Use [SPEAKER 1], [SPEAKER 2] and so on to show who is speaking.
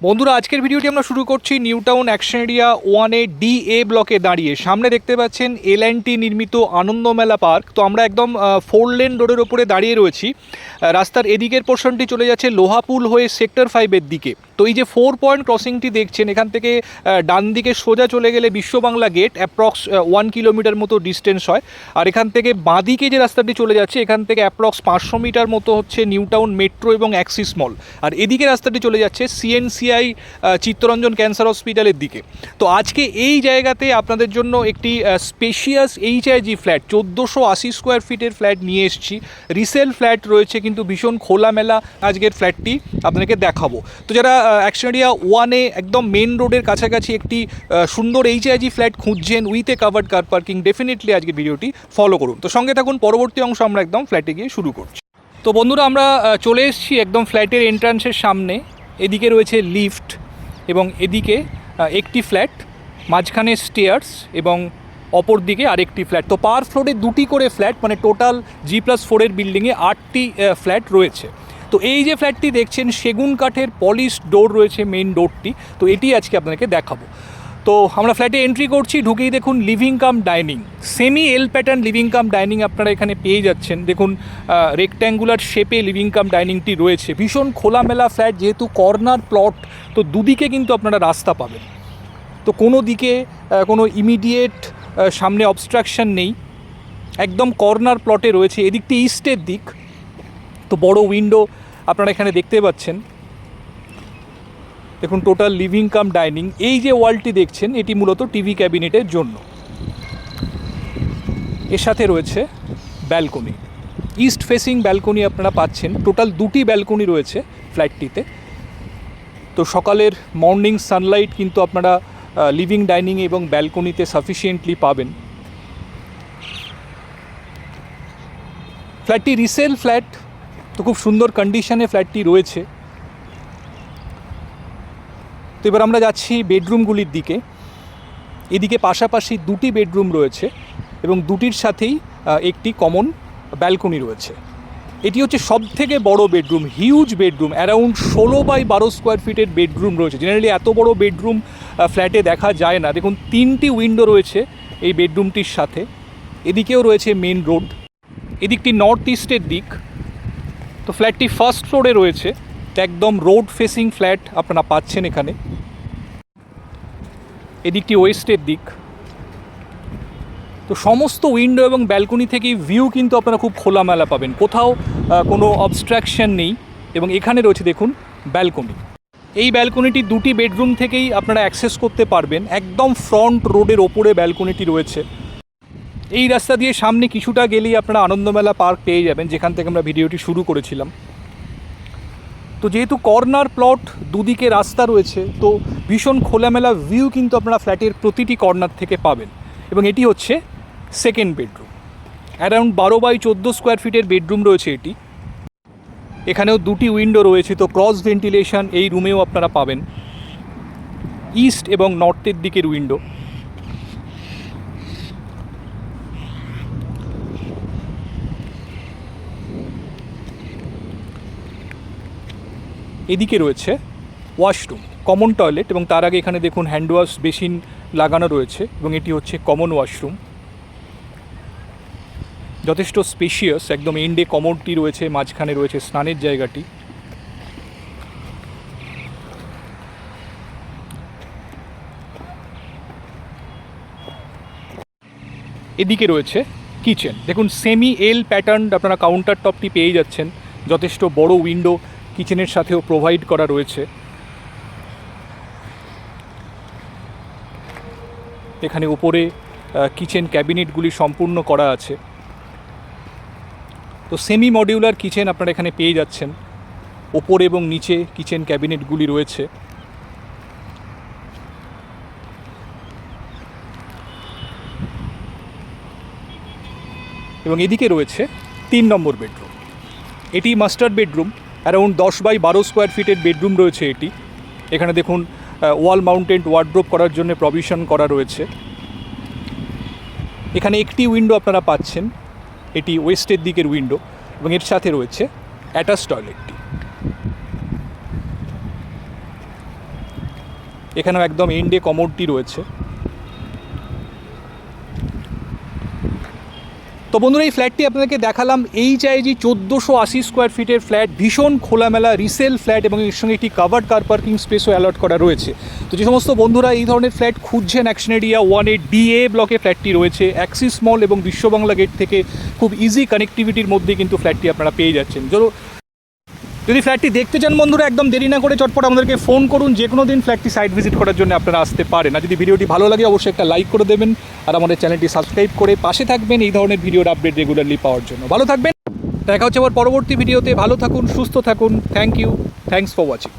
[SPEAKER 1] বন্ধুরা, আজকের ভিডিওটি আমরা শুরু করছি নিউ টাউন অ্যাকশন এরিয়া 1-এ DA ব্লকে দাঁড়িয়ে। সামনে দেখতে পাচ্ছেন L&T নির্মিত আনন্দমেলা পার্ক। তো আমরা একদম 4 লেন রোডের ওপরে দাঁড়িয়ে রয়েছি। রাস্তার এদিকের পোর্শনটি চলে যাচ্ছে লোহাপুল হয়ে সেক্টর 5-এর দিকে। তো এই যে 4 পয়েন্ট ক্রসিংটি দেখছেন, এখান থেকে ডান দিকে সোজা চলে গেলে বিশ্ববাংলা গেট, অ্যাপ্রক্স 1 কিলোমিটার মতো ডিস্টেন্স হয়। আর এখান থেকে বাঁদিকে যে রাস্তাটি চলে যাচ্ছে, এখান থেকে অ্যাপ্রক্স 500 মিটার মতো হচ্ছে নিউ টাউন মেট্রো এবং অ্যাক্সিস মল। আর এদিকে রাস্তাটি চলে যাচ্ছে CNCI চিত্তরঞ্জন ক্যান্সার হসপিটালের দিকে। তো আজকে এই জায়গাতে আপনাদের জন্য একটি স্পেশিয়াস HIG ফ্ল্যাট 1480 স্কোয়ার ফিটের ফ্ল্যাট নিয়ে এসেছি। রিসেল ফ্ল্যাট রয়েছে, কিন্তু ভীষণ খোলামেলা আজকের ফ্ল্যাটটি আপনাদেরকে দেখাবো। তো যারা অ্যাকশন এরিয়া 1-এ একদম মেন রোডের কাছাকাছি একটি সুন্দর HIG ফ্ল্যাট খুঁজছেন with a covered car parking, definitely আজকের ভিডিওটি ফলো করুন। তো সঙ্গে থাকুন, পরবর্তী অংশ আমরা একদম ফ্ল্যাটে গিয়ে শুরু করছি। তো বন্ধুরা, আমরা চলে এসেছি একদম ফ্ল্যাটের এন্ট্রান্সের সামনে। এদিকে রয়েছে লিফট এবং এদিকে একটি ফ্ল্যাট, মাঝখানে স্টেয়ার্স এবং অপর দিকে আরেকটি ফ্ল্যাট। তো পার ফ্লোরে দুটি করে ফ্ল্যাট, মানে টোটাল G+4-এর বিল্ডিংয়ে 8টি ফ্ল্যাট রয়েছে। তো এই যে ফ্ল্যাটটি দেখছেন, সেগুন কাঠের পলিশ ডোর রয়েছে মেইন ডোরটি। তো এটি আজকে আপনাদেরকে দেখাবো। তো আমরা ফ্ল্যাটে এন্ট্রি করছি, ঢুকেই দেখুন লিভিং কাম ডাইনিং, সেমি এল প্যাটার্ন লিভিং কাম ডাইনিং আপনারা এখানে পেয়ে যাচ্ছেন। দেখুন রেক্ট্যাঙ্গুলার শেপে লিভিং কাম ডাইনিংটি রয়েছে। ভীষণ খোলামেলা ফ্ল্যাট, যেহেতু কর্নার প্লট, তো দুদিকে কিন্তু আপনারা রাস্তা পাবেন। তো কোনো দিকে কোনো ইমিডিয়েট সামনে অবস্ট্রাকশন নেই, একদম কর্নার প্লটে রয়েছে। এদিকটি ইস্টের দিক, তো বড় উইন্ডো আপনারা এখানে দেখতে পাচ্ছেন। দেখুন টোটাল লিভিং কাম ডাইনিং। এই যে ওয়ালটি দেখছেন, এটি মূলত টিভি ক্যাবিনেটের জন্য। এর সাথে রয়েছে ব্যালকনি, ইস্ট ফেসিং ব্যালকনি আপনারা পাচ্ছেন। টোটাল 2টি ব্যালকনি রয়েছে ফ্ল্যাটটিতে। তো সকালের মর্নিং সানলাইট কিন্তু আপনারা লিভিং ডাইনিং এবং ব্যালকনিতে সাফিসিয়েন্টলি পাবেন। ফ্ল্যাটটি রিসেল ফ্ল্যাট, তো খুব সুন্দর কন্ডিশনে ফ্ল্যাটটি রয়েছে। তো এবার আমরা যাচ্ছি বেডরুমগুলির দিকে। এদিকে পাশাপাশি 2টি বেডরুম রয়েছে এবং দুটির সাথেই একটি কমন ব্যালকনি রয়েছে। এটি হচ্ছে সবথেকে বড় bedroom, huge bedroom, around 16x12 square ফিটের বেডরুম রয়েছে। জেনারেলি এত বড় বেডরুম ফ্ল্যাটে দেখা যায় না। দেখুন 3টি উইন্ডো রয়েছে এই বেডরুমটির সাথে। এদিকেও রয়েছে মেন রোড, এদিকটি নর্থ ইস্টের দিক। তো ফ্ল্যাটটি ফার্স্ট ফ্লোরে রয়েছে, একদম রোড ফেসিং ফ্ল্যাট আপনারা পাচ্ছেন এখানে। এদিকটি ওয়েস্টের দিক। তো সমস্ত উইন্ডো এবং ব্যালকনি থেকেই ভিউ কিন্তু আপনারা খুব খোলামেলা পাবেন, কোথাও কোনো অবস্ট্রাকশন নেই। এবং এখানে রয়েছে দেখুন ব্যালকনি। এই ব্যালকনিটি 2টি বেডরুম থেকেই আপনারা অ্যাক্সেস করতে পারবেন। একদম ফ্রন্ট রোডের ওপরে ব্যালকনিটি রয়েছে। এই রাস্তা দিয়ে সামনে কিছুটা গেলেই আপনারা আনন্দমেলা পার্ক পেয়ে যাবেন, যেখান থেকে আমরা ভিডিওটি শুরু করেছিলাম। তো যেহেতু কর্নার প্লট, দুদিকে রাস্তা রয়েছে, তো ভীষণ খোলামেলা ভিউ কিন্তু আপনারা ফ্ল্যাটের প্রতিটি কর্নার থেকে পাবেন। এবং এটি হচ্ছে second bedroom, around 12x14 square ফিটের বেডরুম রয়েছে এটি। এখানেও 2টি উইন্ডো রয়েছে, তো ক্রস ভেন্টিলেশন এই রুমেও আপনারা পাবেন। ইস্ট এবং নর্থের দিকের উইন্ডো। এদিকে রয়েছে ওয়াশরুম, কমন টয়লেট, এবং তার আগে এখানে দেখুন হ্যান্ড ওয়াশ বেসিন লাগানো রয়েছে এবং এটি হচ্ছে কমন ওয়াশরুম। যথেষ্ট স্পেশিয়াস, একদম এন্ডে কমোডটি রয়েছে, মাঝখানে রয়েছে স্নানের জায়গাটি। এদিকে রয়েছে কিচেন। দেখুন সেমি এল প্যাটার্ন আপনারা কাউন্টার টপটি পেয়ে যাচ্ছেন। যথেষ্ট বড় উইন্ডো কিচেনের সাথেও প্রোভাইড করা রয়েছে। এখানে উপরে কিচেন ক্যাবিনেটগুলি সম্পূর্ণ করা আছে। তো সেমি মডিউলার কিচেন আপনারা এখানে পেয়ে যাচ্ছেন। ওপরে এবং নিচে কিচেন ক্যাবিনেটগুলি রয়েছে। এবং এদিকে রয়েছে 3 নম্বর বেডরুম। এটি master bedroom, around 10x12 square ফিটের বেডরুম রয়েছে এটি। এখানে দেখুন ওয়াল মাউন্টেড ওয়ার্ড্রোব করার জন্য প্রভিশন করা রয়েছে। এখানে একটি উইন্ডো আপনারা পাচ্ছেন, এটি ওয়েস্টের দিকের উইন্ডো, এবং এর সাথে রয়েছে অ্যাটাচ টয়লেটটি। এখানেও একদম এন্ডে কমোডটি রয়েছে। তো বন্ধুরা, এই ফ্ল্যাটটি আপনাদেরকে দেখালাম। HIG 1480 স্কোয়ার ফিটের ফ্ল্যাট, ভীষণ খোলামেলা রিসেল ফ্ল্যাট এবং এর সঙ্গে একটি কাভার্ড কার পার্কিং স্পেসও অ্যালট করা রয়েছে। তো যে সমস্ত বন্ধুরা এই ধরনের ফ্ল্যাট খুঁজছেন, অ্যাকশন এরিয়া 1A DA ব্লকে ফ্ল্যাটটি রয়েছে। অ্যাক্সিস মল এবং বিশ্ববাংলা গেট থেকে খুব ইজি কানেক্টিভিটির মধ্যে কিন্তু ফ্ল্যাটটি আপনারা পেয়ে যাচ্ছেন। যদি ফ্ল্যাটটি দেখতে চান বন্ধুরা, একদম দেরি না করে চটপট আমাদেরকে ফোন করুন। যে কোনো দিন ফ্ল্যাটটি সাইট ভিজিট করার জন্য আপনারা আসতে পারেন। আর যদি ভিডিওটি ভালো লাগে অবশ্যই একটা লাইক করে দেবেন আর আমাদের চ্যানেলটি সাবস্ক্রাইব করে পাশে থাকবেন এই ধরনের ভিডিওর আপডেট রেগুলারলি পাওয়ার জন্য। ভালো থাকবেন, দেখা হচ্ছে আবার পরবর্তী ভিডিওতে। ভালো থাকুন, সুস্থ থাকুন। Thank you, thanks for watching.